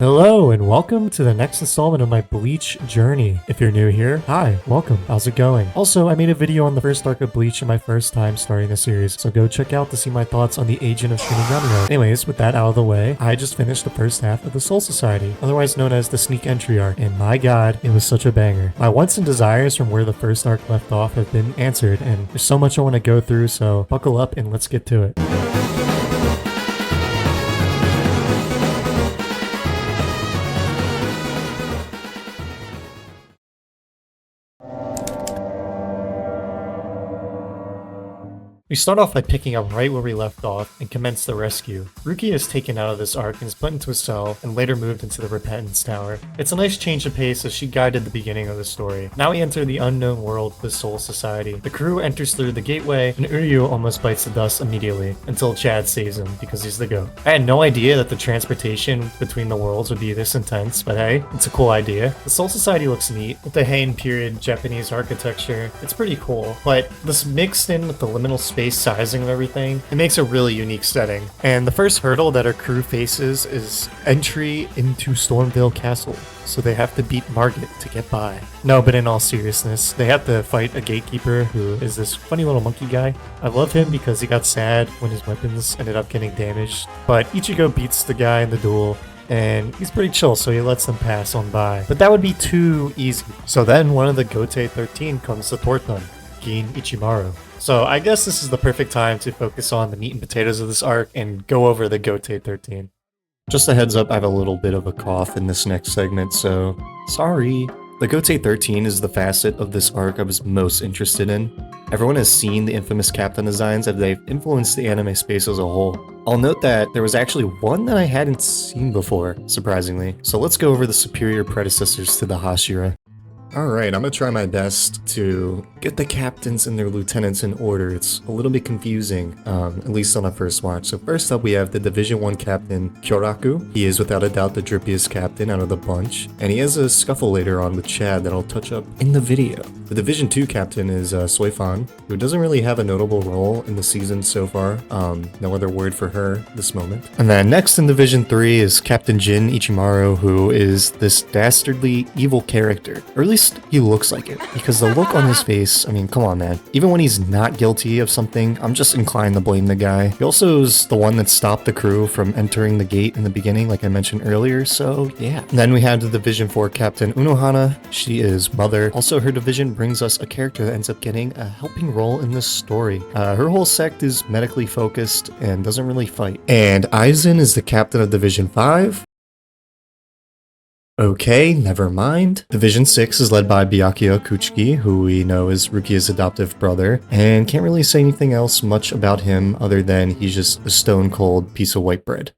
Hello and welcome to the next installment of my Bleach journey. If you're new here, hi, welcome. How's it going? Also, I made a video on the first arc of Bleach in my first time starting the series, so go check out to see my thoughts on the Agent of Shinigami. Anyways, with that out of the way, I just finished the first half of the Soul Society, otherwise known as the Sneak Entry arc, and my god, it was such a banger. My wants and desires from where the first arc left off have been answered, and there's so much I want to go through, so buckle up and let's get to it. We start off by picking up right where we left off and commence the rescue. Ruki is taken out of this arc and is put into a cell and later moved into the Repentance Tower. It's a nice change of pace as she guided the beginning of the story. Now we enter the unknown world of the Soul Society. The crew enters through the gateway and Uryu almost bites the dust immediately until Chad saves him because he's the GOAT. I had no idea that the transportation between the worlds would be this intense, but hey, it's a cool idea. The Soul Society looks neat with the Heian period Japanese architecture. It's pretty cool, but this mixed in with the liminal space sizing of everything, it makes a really unique setting. And the first hurdle that our crew faces is entry into Stormvale Castle, so they have to beat Margit to get by. No, but in all seriousness, they have to fight a gatekeeper who is this funny little monkey guy. I love him because he got sad when his weapons ended up getting damaged, but Ichigo beats the guy in the duel, and he's pretty chill, so he lets them pass on by. But that would be too easy. So then one of the Gotei 13 comes to thwart them, Gin Ichimaru. So I guess this is the perfect time to focus on the meat and potatoes of this arc and go over the Gotei 13. Just a heads up, I have a little bit of a cough in this next segment, so sorry. The Gotei 13 is the facet of this arc I was most interested in. Everyone has seen the infamous captain designs as they've influenced the anime space as a whole. I'll note that there was actually one that I hadn't seen before, surprisingly. So let's go over the superior predecessors to the Hashira. Alright, I'm gonna try my best to get the captains and their lieutenants in order. It's a little bit confusing, at least on a first watch. So first up we have the Division 1 captain, Kyoraku. He is without a doubt the drippiest captain out of the bunch, and he has a scuffle later on with Chad that I'll touch up in the video. The Division 2 captain is Soifan, who doesn't really have a notable role in the season so far. No other word for her this moment. And then next in Division 3 is Captain Gin Ichimaru, who is this dastardly evil character, or at least he looks like it, because the look on his face, I mean, come on man. Even when he's not guilty of something, I'm just inclined to blame the guy. He also is the one that stopped the crew from entering the gate in the beginning, like I mentioned earlier, so yeah. And then we have the Division 4 captain Unohana. She is Mother. Also, her division brings us a character that ends up getting a helping role in this story. Her whole sect is medically focused and doesn't really fight. And Aizen is the captain of Division 5. Okay, never mind. Division 6 is led by Byakuya Kuchiki, who we know is Rukia's adoptive brother, and can't really say anything else much about him other than he's just a stone-cold piece of white bread.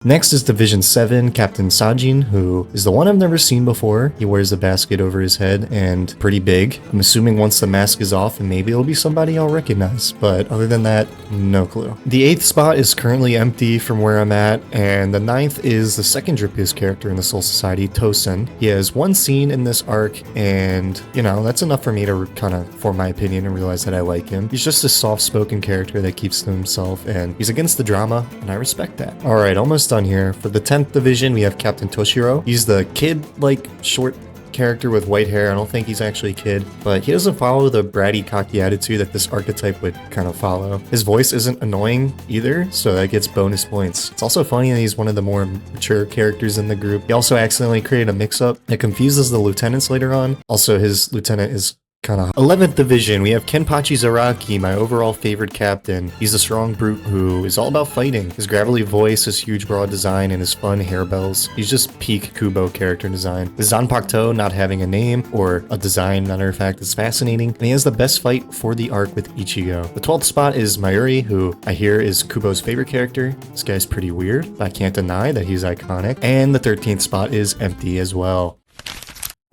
Next is Division 7, Captain Sajin, who is the one I've never seen before. He wears a basket over his head and pretty big. I'm assuming once the mask is off, and maybe it'll be somebody I'll recognize, but other than that, no clue. The 8th spot is currently empty from where I'm at, and the 9th is the second drippiest character in the Soul Society, Tosen. He has one scene in this arc, and, you know, that's enough for me to kind of form my opinion and realize that I like him. He's just a soft-spoken character that keeps to himself, and he's against the drama, and I respect that. Alright, almost done here. For the 10th division, we have Captain Toshiro. He's the kid-like short character with white hair. I don't think he's actually a kid, but he doesn't follow the bratty, cocky attitude that this archetype would kind of follow. His voice isn't annoying either, so that gets bonus points. It's also funny that he's one of the more mature characters in the group. He also accidentally created a mix-up that confuses the lieutenants later on. Also, his lieutenant is kind of 11th division, we have Kenpachi Zaraki, my overall favorite captain. He's a strong brute who is all about fighting. His gravelly voice, his huge broad design, and his fun harebells. He's just peak Kubo character design. The Zanpakuto not having a name or a design, matter of fact, is fascinating, and he has the best fight for the arc with Ichigo. The 12th spot is Mayuri, who I hear is Kubo's favorite character. This guy's pretty weird, but I can't deny that he's iconic. And the 13th spot is empty as well.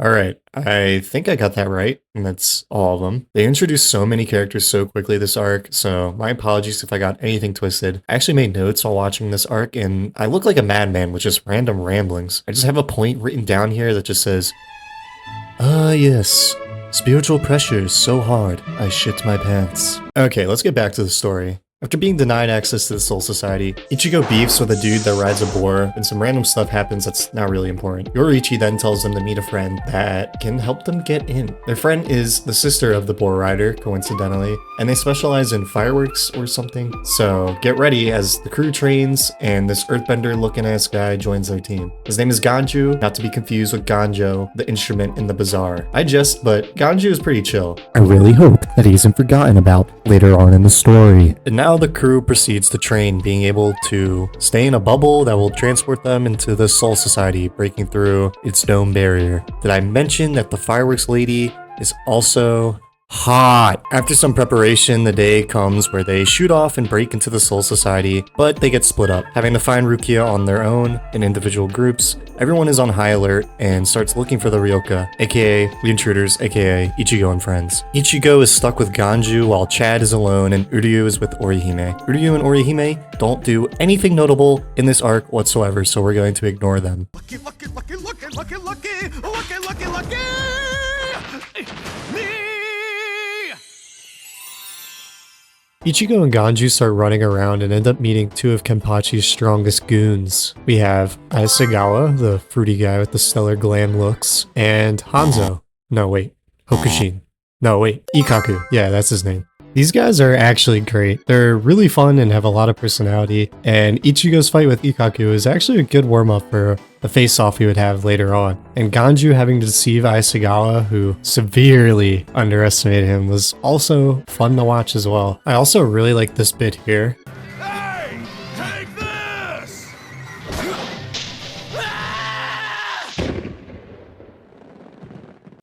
Alright, I think I got that right, and that's all of them. They introduced so many characters so quickly this arc, so my apologies if I got anything twisted. I actually made notes while watching this arc, and I look like a madman with just random ramblings. I just have a point written down here that just says, yes, spiritual pressure is so hard, I shit my pants. Okay, let's get back to the story. After being denied access to the Soul Society, Ichigo beefs with a dude that rides a boar, and some random stuff happens that's not really important. Yoriichi then tells them to meet a friend that can help them get in. Their friend is the sister of the boar rider, coincidentally, and they specialize in fireworks or something. So get ready as the crew trains, and this earthbender looking ass guy joins their team. His name is Ganju, not to be confused with Ganjo, the instrument in the bazaar. I jest, but Ganju is pretty chill. I really hope that he isn't forgotten about later on in the story. And now the crew proceeds to train, being able to stay in a bubble that will transport them into the Soul Society, breaking through its dome barrier. Did I mention that the fireworks lady is also hot? After some preparation, the day comes where they shoot off and break into the Soul Society, but they get split up, having to find Rukia on their own in individual groups. Everyone is on high alert and starts looking for the Ryoka, aka the intruders, aka Ichigo and friends. Ichigo is stuck with Ganju while Chad is alone and Uryu is with Orihime. Uryu and Orihime don't do anything notable in this arc whatsoever, so we're going to ignore them. Lucky, lucky, lucky, lucky, lucky, lucky, lucky, lucky, lucky, me! Ichigo and Ganju start running around and end up meeting two of Kenpachi's strongest goons. We have Asagawa, the fruity guy with the stellar glam looks, and Hanzo. No, wait. Hokushin. No, wait. Ikaku. Yeah, that's his name. These guys are actually great. They're really fun and have a lot of personality, and Ichigo's fight with Ikaku is actually a good warm-up for the face-off he would have later on. And Ganju having to deceive Asagawa, who severely underestimated him, was also fun to watch as well. I also really like this bit here. Hey, take this!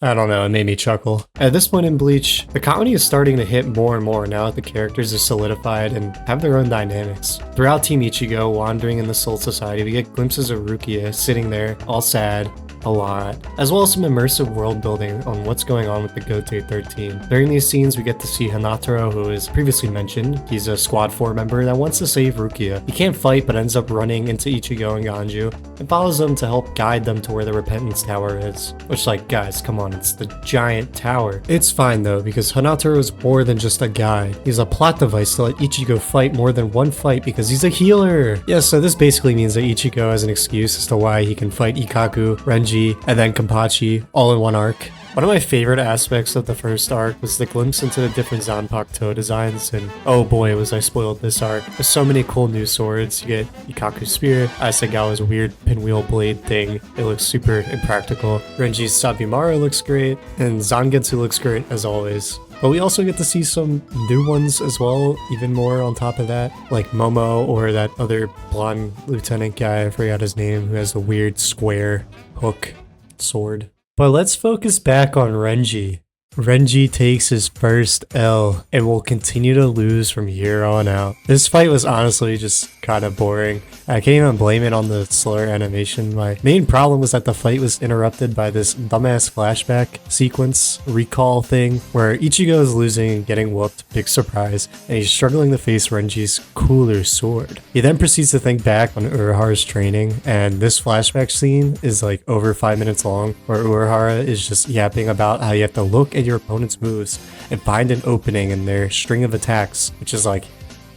I don't know, it made me chuckle. At this point in Bleach, the comedy is starting to hit more and more now that the characters are solidified and have their own dynamics. Throughout Team Ichigo, wandering in the Soul Society, we get glimpses of Rukia sitting there, all sad, a lot, as well as some immersive world building on what's going on with the Gotei 13. During these scenes, we get to see Hanataro, who is previously mentioned. He's a Squad 4 member that wants to save Rukia. He can't fight, but ends up running into Ichigo and Ganju and follows them to help guide them to where the Repentance Tower is. Which, like, guys, come on, it's the giant tower. It's fine though, because Hanataro is more than just a guy. He's a plot device to let Ichigo fight more than one fight because he's a healer. Yeah, so this basically means that Ichigo has an excuse as to why he can fight Ikaku, Renji, and then Kenpachi all in one arc. One of my favorite aspects of the first arc was the glimpse into the different Zanpakuto designs, and oh boy was I spoiled this arc. There's so many cool new swords. You get Ikaku's spear, Asagawa's weird pinwheel blade thing. It looks super impractical. Renji's Sabimara looks great, and Zangetsu looks great as always. But we also get to see some new ones as well, even more on top of that, like Momo or that other blonde lieutenant guy, I forgot his name, who has the weird square hook sword. But let's focus back on Renji. Renji takes his first L and will continue to lose from here on out. This fight was honestly just kind of boring. I can't even blame it on the slower animation. My main problem was that the fight was interrupted by this dumbass flashback sequence recall thing where Ichigo is losing and getting whooped, big surprise, and he's struggling to face Renji's cooler sword. He then proceeds to think back on Urahara's training, and this flashback scene is like over 5 minutes long where Urahara is just yapping about how you have to look at your opponent's moves and find an opening in their string of attacks, which is like,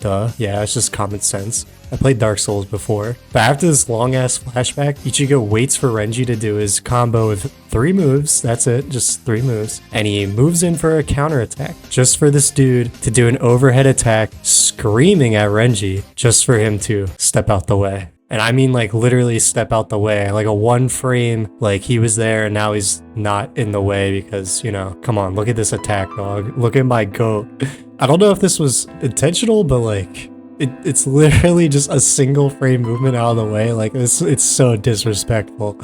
duh, yeah, it's just common sense. I played Dark Souls before. But after this long ass flashback, Ichigo waits for Renji to do his combo with 3 moves. That's it, just 3 moves. And he moves in for a counterattack, just for this dude to do an overhead attack, screaming at Renji, just for him to step out the way. And I mean like literally step out the way, like a 1 frame, like he was there and now he's not in the way because, you know, come on, look at this attack, dog. Look at my goat. I don't know if this was intentional, but like, it's literally just a single frame movement out of the way. Like it's so disrespectful.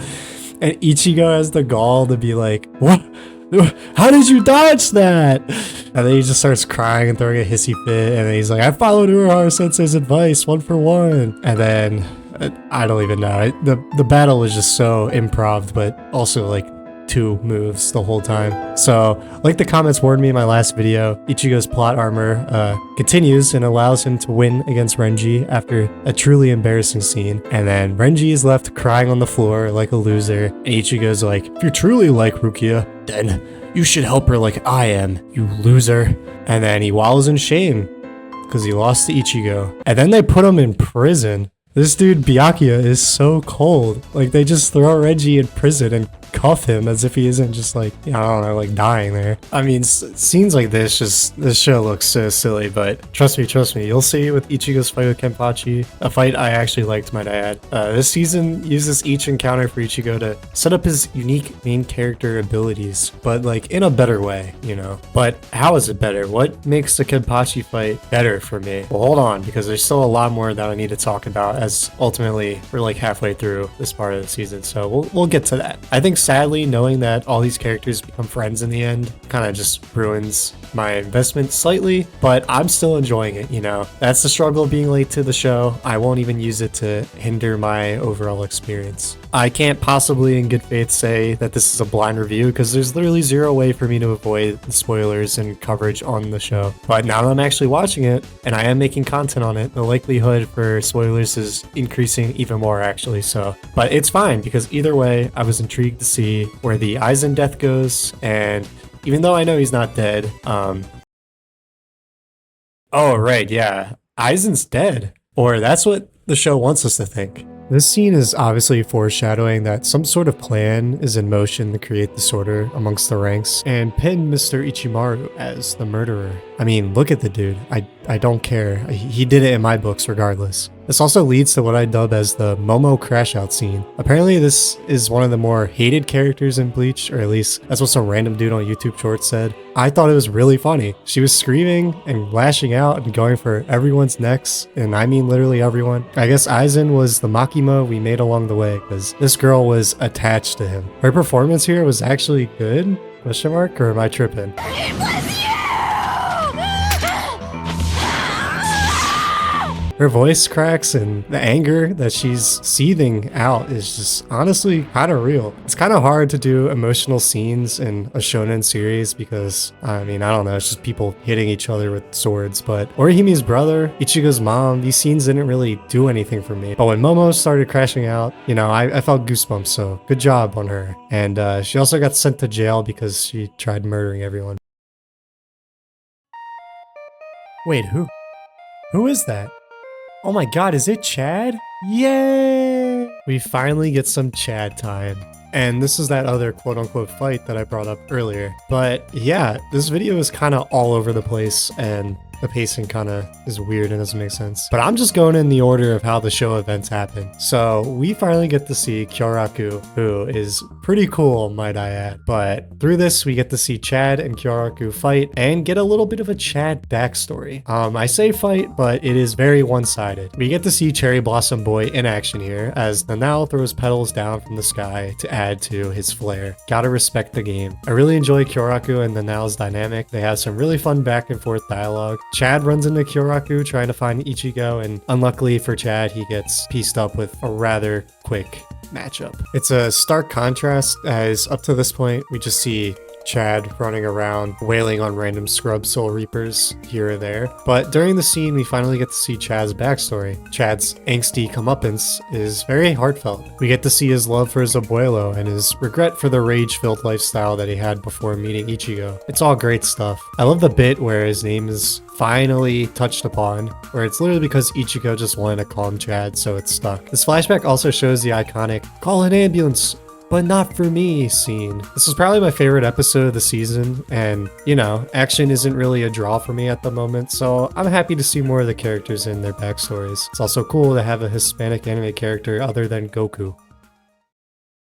And Ichigo has the gall to be like, what? How did you dodge that? And then he just starts crying and throwing a hissy fit. And then he's like, I followed Urahara Sensei's advice 1 for 1. And then I don't even know. The battle was just so improv, but also like 2 moves the whole time. So, like the comments warned me in my last video, Ichigo's plot armor continues and allows him to win against Renji after a truly embarrassing scene. And then Renji is left crying on the floor like a loser. And Ichigo's like, if you truly like Rukia, then you should help her like I am, you loser. And then he wallows in shame. because he lost to Ichigo. And then they put him in prison. This dude, Byakuya, is so cold. Like, they just throw Renji in prison and cuff him as if he isn't just like, I don't know, like dying there. I mean, scenes like this show looks so silly, but trust me, you'll see with Ichigo's fight with Kenpachi, a fight I actually liked, might I add. This season uses each encounter for Ichigo to set up his unique main character abilities, but like in a better way, you know? But how is it better? What makes the Kenpachi fight better for me? Well, hold on, because there's still a lot more that I need to talk about, as ultimately we're like halfway through this part of the season, so we'll get to that. I think sadly, knowing that all these characters become friends in the end kind of just ruins my investment slightly, but I'm still enjoying it, you know? That's the struggle of being late to the show. I won't even use it to hinder my overall experience. I can't possibly in good faith say that this is a blind review because there's literally zero way for me to avoid the spoilers and coverage on the show. But now that I'm actually watching it and I am making content on it, the likelihood for spoilers is increasing even more actually. So, but it's fine because either way, I was intrigued to see where the Aizen death goes, and even though I know he's not dead, oh right, yeah, Aizen's dead, or that's what the show wants us to think. This scene is obviously foreshadowing that some sort of plan is in motion to create disorder amongst the ranks and pin Mr. Ichimaru as the murderer. I mean, look at the dude. I don't care. He did it in my books regardless. This also leads to what I dub as the Momo crash out scene. Apparently this is one of the more hated characters in Bleach, or at least that's what some random dude on YouTube Shorts said. I thought it was really funny. She was screaming and lashing out and going for everyone's necks, and I mean literally everyone. I guess Aizen was the Makima we made along the way, because this girl was attached to him. Her performance here was actually good? Question mark? Or am I tripping? Her voice cracks and the anger that she's seething out is just honestly kind of real. It's kind of hard to do emotional scenes in a shonen series because, I mean, I don't know, it's just people hitting each other with swords. But Orihimi's brother, Ichigo's mom, these scenes didn't really do anything for me. But when Momo started crashing out, you know, I felt goosebumps, so good job on her. And she also got sent to jail because she tried murdering everyone. Wait, who? Who is that? Oh my god, is it Chad? Yay! We finally get some Chad time. And this is that other quote-unquote fight that I brought up earlier. But yeah, this video is kind of all over the place and the pacing kind of is weird and doesn't make sense. But I'm just going in the order of how the show events happen. So we finally get to see Kyoraku, who is pretty cool, might I add. But through this, we get to see Chad and Kyoraku fight and get a little bit of a Chad backstory. I say fight, but it is very one-sided. We get to see Cherry Blossom Boy in action here as Nanao throws petals down from the sky to add to his flair. Gotta respect the game. I really enjoy Kyoraku and Nanao's dynamic. They have some really fun back and forth dialogue. Chad runs into Kyoraku trying to find Ichigo, and unluckily for Chad, he gets pieced up with a rather quick matchup. It's a stark contrast as up to this point, we just see Chad running around wailing on random scrub soul reapers here or there. But during the scene, we finally get to see Chad's backstory. Chad's angsty comeuppance is very heartfelt. We get to see his love for his abuelo and his regret for the rage-filled lifestyle that he had before meeting Ichigo. It's all great stuff. I love the bit where his name is finally touched upon, where it's literally because Ichigo just wanted to calm Chad, so it's stuck. This flashback also shows the iconic "call an ambulance, but not for me" scene. This is probably my favorite episode of the season, and you know, action isn't really a draw for me at the moment, so I'm happy to see more of the characters and their backstories. It's also cool to have a Hispanic anime character other than Goku.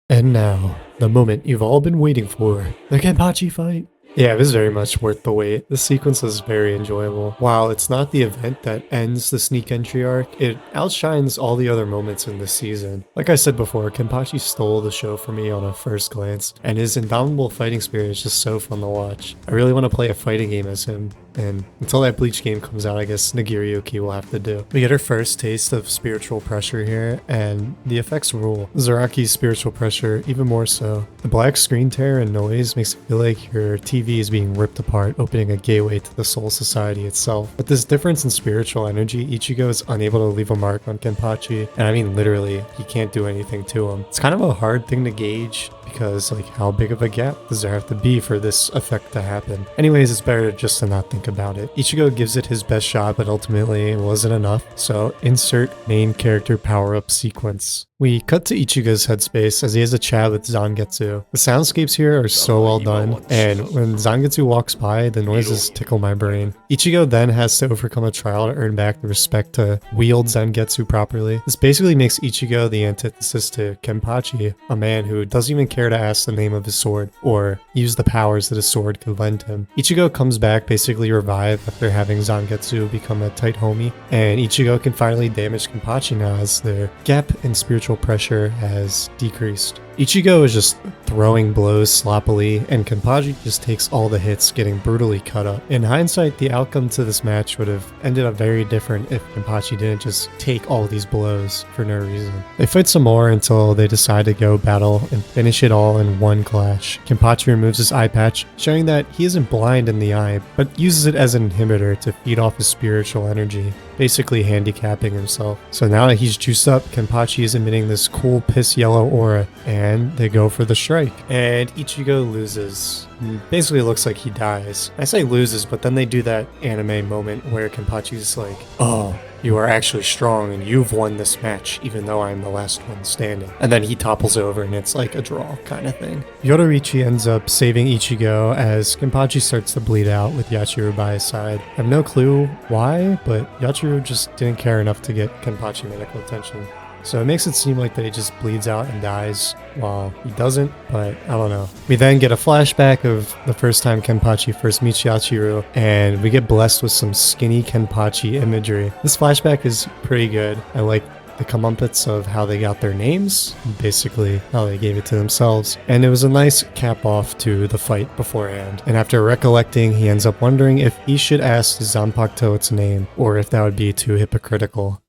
And now, the moment you've all been waiting for, the Kenpachi fight. Yeah, it was very much worth the wait. The sequence is very enjoyable. While it's not the event that ends the sneak entry arc, it outshines all the other moments in this season. Like I said before, Kenpachi stole the show for me on a first glance, and his indomitable fighting spirit is just so fun to watch. I really want to play a fighting game as him, and until that Bleach game comes out, I guess Nagiriyuki will have to do. We get our first taste of spiritual pressure here, and the effects rule. Zaraki's spiritual pressure, even more so. The black screen tear and noise makes it feel like your TV is being ripped apart, opening a gateway to the Soul Society itself. With this difference in spiritual energy, Ichigo is unable to leave a mark on Kenpachi, and I mean literally, he can't do anything to him. It's kind of a hard thing to gauge, because like how big of a gap does there have to be for this effect to happen? Anyways, it's better just to not think about it. Ichigo gives it his best shot, but ultimately it wasn't enough. So insert main character power-up sequence. We cut to Ichigo's headspace as he has a chat with Zangetsu. The soundscapes here are so well done, and when Zangetsu walks by, the noises tickle my brain. Ichigo then has to overcome a trial to earn back the respect to wield Zangetsu properly. This basically makes Ichigo the antithesis to Kenpachi, a man who doesn't even care to ask the name of his sword or use the powers that his sword could lend him. Ichigo comes back basically revived after having Zangetsu become a tight homie, and Ichigo can finally damage Kenpachi now as their gap in spiritual pressure has decreased. Ichigo is just throwing blows sloppily, and Kenpachi just takes all the hits, getting brutally cut up. In hindsight, the outcome to this match would have ended up very different if Kenpachi didn't just take all these blows for no reason. They fight some more until they decide to go battle and finish it all in one clash. Kenpachi removes his eye patch, showing that he isn't blind in the eye, but uses it as an inhibitor to feed off his spiritual energy, basically handicapping himself. So now that he's juiced up, Kenpachi is emitting this cool piss yellow aura, and they go for the strike. And Ichigo loses. Basically looks like he dies. I say loses, but then they do that anime moment where Kenpachi's like, "Oh, you are actually strong and you've won this match, even though I'm the last one standing." And then he topples over and it's like a draw kind of thing. Yoruichi ends up saving Ichigo as Kenpachi starts to bleed out with Yachiru by his side. I have no clue why, but Yachiru just didn't care enough to get Kenpachi medical attention. So it makes it seem like that he just bleeds out and dies while he doesn't, but I don't know. We then get a flashback of the first time Kenpachi first meets Yachiru, and we get blessed with some skinny Kenpachi imagery. This flashback is pretty good. I like the comeuppance of how they got their names, basically how they gave it to themselves. And it was a nice cap off to the fight beforehand. And after recollecting, he ends up wondering if he should ask Zanpakuto its name, or if that would be too hypocritical.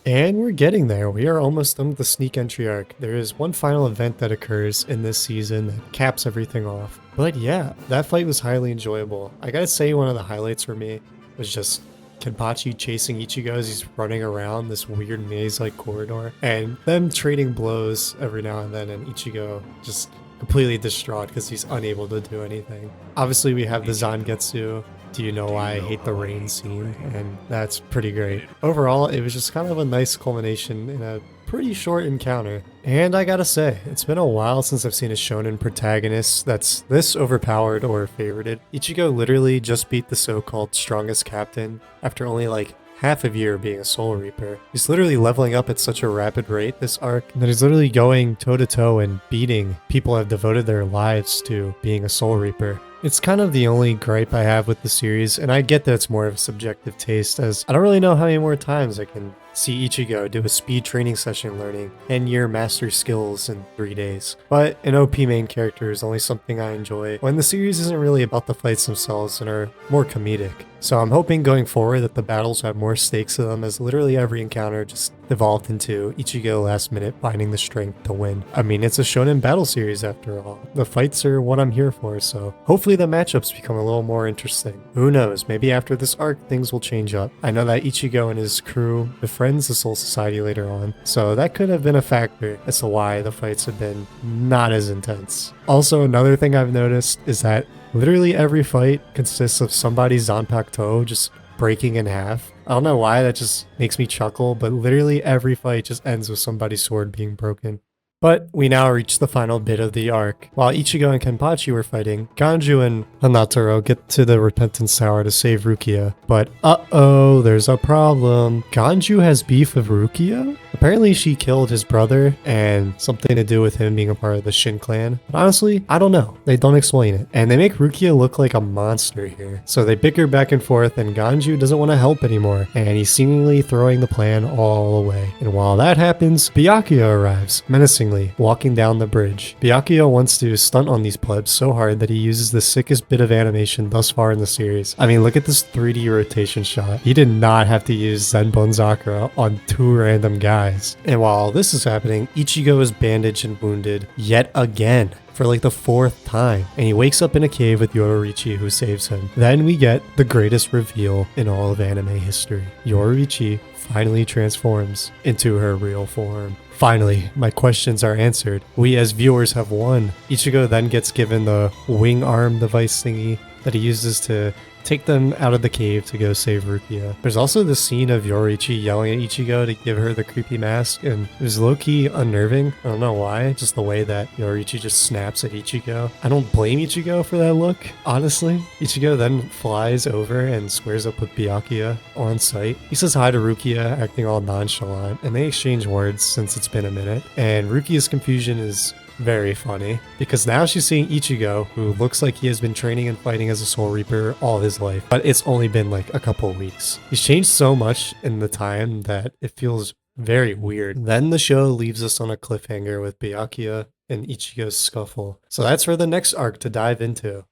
And we're getting there. We are almost done with the sneak entry arc. There is one final event that occurs in this season that caps everything off. But yeah, that fight was highly enjoyable. I gotta say, one of the highlights for me was just Kenpachi chasing Ichigo as he's running around this weird maze-like corridor, and them trading blows every now and then, and Ichigo just completely distraught because he's unable to do anything. Obviously, we have the Zangetsu. Do you know why I hate the rain scene? And that's pretty great. Overall, it was just kind of a nice culmination in a pretty short encounter. And I gotta say, it's been a while since I've seen a shonen protagonist that's this overpowered or favorited. Ichigo literally just beat the so-called strongest captain after only like half a year being a Soul Reaper. He's literally leveling up at such a rapid rate this arc that he's literally going toe-to-toe and beating people who have devoted their lives to being a Soul Reaper. It's kind of the only gripe I have with the series, and I get that it's more of a subjective taste, as I don't really know how many more times I can see Ichigo do a speed training session learning 10-year master skills in 3 days. But an OP main character is only something I enjoy when the series isn't really about the fights themselves and are more comedic. So I'm hoping going forward that the battles have more stakes to them, as literally every encounter just evolved into Ichigo last minute finding the strength to win. I mean, it's a shonen battle series after all. The fights are what I'm here for, so hopefully the matchups become a little more interesting. Who knows, maybe after this arc things will change up. I know that Ichigo and his crew befriends the Soul Society later on, so that could have been a factor as to why the fights have been not as intense. Also, another thing I've noticed is that literally every fight consists of somebody's Zanpakuto just breaking in half. I don't know why, that just makes me chuckle, but literally every fight just ends with somebody's sword being broken. But we now reach the final bit of the arc. While Ichigo and Kenpachi were fighting, Ganju and Hanataro get to the Repentance Tower to save Rukia. But uh-oh, there's a problem. Ganju has beef with Rukia? Apparently she killed his brother, and something to do with him being a part of the Shin clan. But honestly, I don't know. They don't explain it. And they make Rukia look like a monster here. So they bicker back and forth, and Ganju doesn't want to help anymore, and he's seemingly throwing the plan all away. And while that happens, Byakuya arrives, menacingly, walking down the bridge. Byakuya wants to stunt on these plebs so hard that he uses the sickest bit of animation thus far in the series. I mean, look at this 3D rotation shot. He did not have to use Zenbon Sakura on 2 random guys. And while all this is happening, Ichigo is bandaged and wounded yet again for like the 4th time, and he wakes up in a cave with Yoruichi, who saves him. Then we get the greatest reveal in all of anime history. Yoruichi finally transforms into her real form. Finally, my questions are answered. We as viewers have won. Ichigo then gets given the wing arm device thingy, that he uses to take them out of the cave to go save Rukia. There's also the scene of Yoriichi yelling at Ichigo to give her the creepy mask, and it was low-key unnerving. I don't know why, just the way that Yoriichi just snaps at Ichigo. I don't blame Ichigo for that look, honestly. Ichigo then flies over and squares up with Byakuya on site. He says hi to Rukia, acting all nonchalant, and they exchange words since it's been a minute. And Rukia's confusion is very funny, because now she's seeing Ichigo, who looks like he has been training and fighting as a Soul Reaper all his life, but it's only been like a couple of weeks. He's changed so much in the time that it feels very weird. Then the show leaves us on a cliffhanger with Byakuya and Ichigo's scuffle. So that's for the next arc to dive into.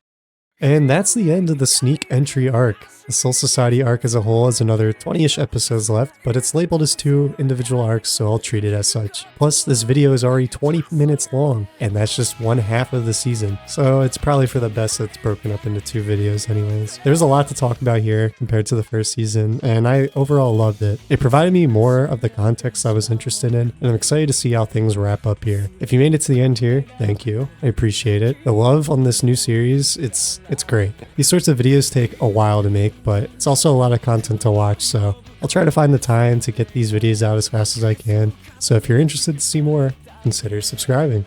And that's the end of the sneak entry arc. The Soul Society arc as a whole has another 20-ish episodes left, but it's labeled as 2 individual arcs, so I'll treat it as such. Plus, this video is already 20 minutes long, and that's just one half of the season, so it's probably for the best that it's broken up into 2 videos anyways. There's a lot to talk about here compared to the first season, and I overall loved it. It provided me more of the context I was interested in, and I'm excited to see how things wrap up here. If you made it to the end here, thank you. I appreciate it. The love on this new series, it's great. These sorts of videos take a while to make, but it's also a lot of content to watch, so I'll try to find the time to get these videos out as fast as I can. So if you're interested to see more, consider subscribing.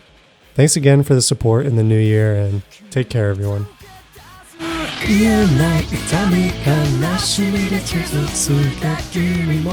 Thanks again for the support in the new year, and take care, everyone. 言えない痛み悲しみで傷ついた君も